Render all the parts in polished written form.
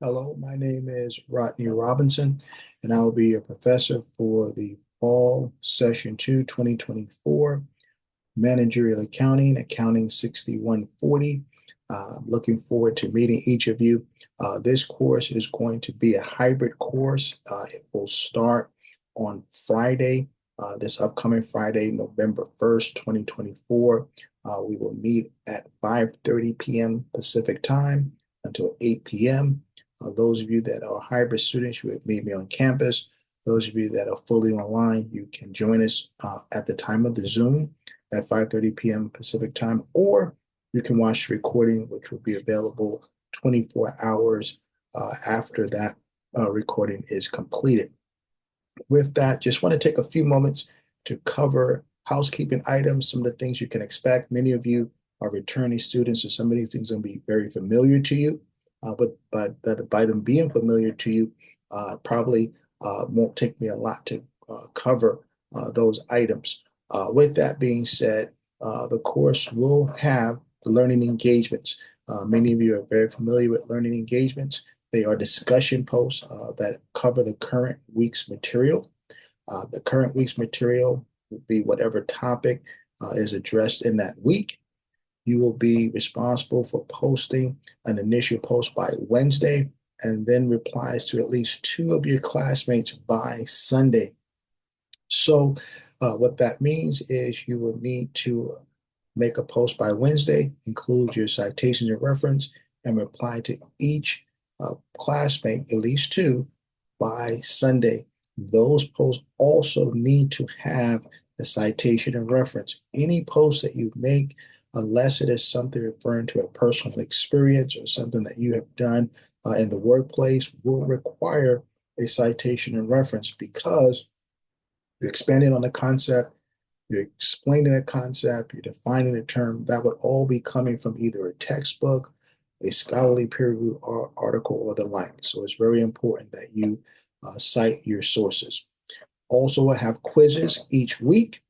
Hello, my name is Rodney Robinson, and I will be a professor for the Fall Session 2 2024 Managerial Accounting, Accounting 6140. Looking forward to meeting each of you. This course is going to be a hybrid course. It will start on Friday, this upcoming Friday, November 1st, 2024. We will meet at 5:30 p.m. Pacific time until 8 p.m. Those of you that are hybrid students, you would meet me on campus. Those of you that are fully online, you can join us at the time of the Zoom at 5:30 p.m. Pacific time, or you can watch the recording, which will be available 24 hours after that recording is completed. With that, just want to take a few moments to cover housekeeping items, some of the things you can expect. Many of you are returning students, so some of these things are going to be very familiar to you. But by them being familiar to you, probably won't take me a lot to cover those items. With that being said, the course will have the learning engagements. Many of you are very familiar with learning engagements. They are discussion posts that cover the current week's material. The current week's material will be whatever topic is addressed in that week. You will be responsible for posting an initial post by Wednesday and then replies to at least two of your classmates by Sunday. So what that means is you will need to make a post by Wednesday, include your citations and reference, and reply to each classmate, at least two, by Sunday. Those posts also need to have the citation and reference. Any post that you make, unless it is something referring to a personal experience or something that you have done in the workplace, will require a citation and reference because you're expanding on the concept, you're explaining a concept, you're defining a term. That would all be coming from either a textbook, a scholarly peer-reviewed article, or the like. So it's very important that you cite your sources. Also, I have quizzes each week.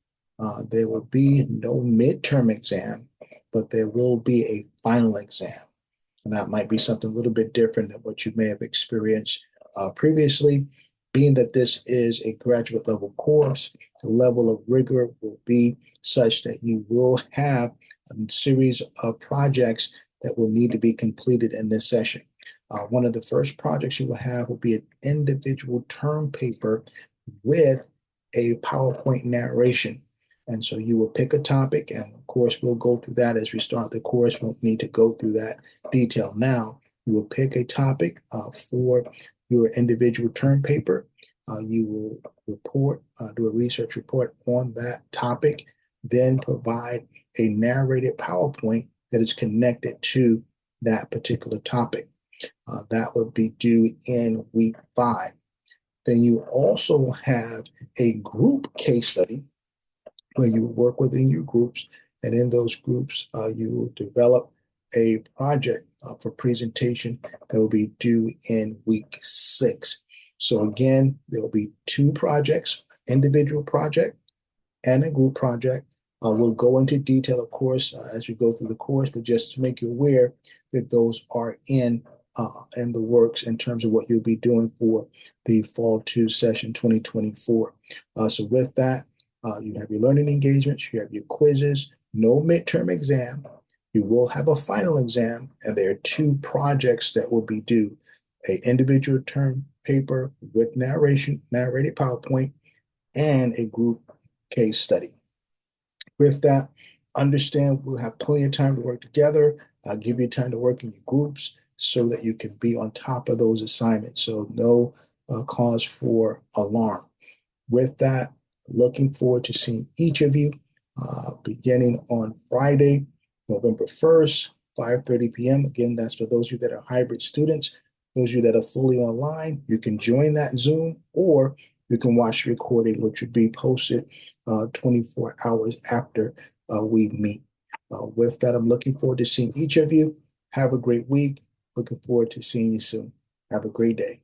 There will be no midterm exam, but there will be a final exam. And that might be something a little bit different than what you may have experienced previously. Being that this is a graduate level course, the level of rigor will be such that you will have a series of projects that will need to be completed in this session. One of the first projects you will have will be an individual term paper with a PowerPoint narration. And so you will pick a topic, and of course, we'll go through that as we start the course. We won't need to go through that detail now. You will pick a topic for your individual term paper. You will do a research report on that topic, then provide a narrated PowerPoint that is connected to that particular topic. That would be due in week 5. Then you also have a group case study where you work within your groups, and in those groups, you will develop a project for presentation that will be due in week 6. So again, there will be 2 projects, individual project and a group project. We'll go into detail, of course, as we go through the course, but just to make you aware that those are in the works in terms of what you'll be doing for the Fall 2 session 2024. So with that, you have your learning engagements, you have your quizzes, no midterm exam. You will have a final exam, and there are 2 projects that will be due: a individual term paper with narration, narrated PowerPoint, and a group case study. With that, understand we'll have plenty of time to work together. I'll give you time to work in your groups so that you can be on top of those assignments. So no cause for alarm. With that, looking forward to seeing each of you beginning on Friday, November 1st, 5:30 p.m. Again, that's for those of you that are hybrid students. Those of you that are fully online, you can join that Zoom, or you can watch the recording, which would be posted 24 hours after we meet. With that, I'm looking forward to seeing each of you. Have a great week. Looking forward to seeing you soon. Have a great day.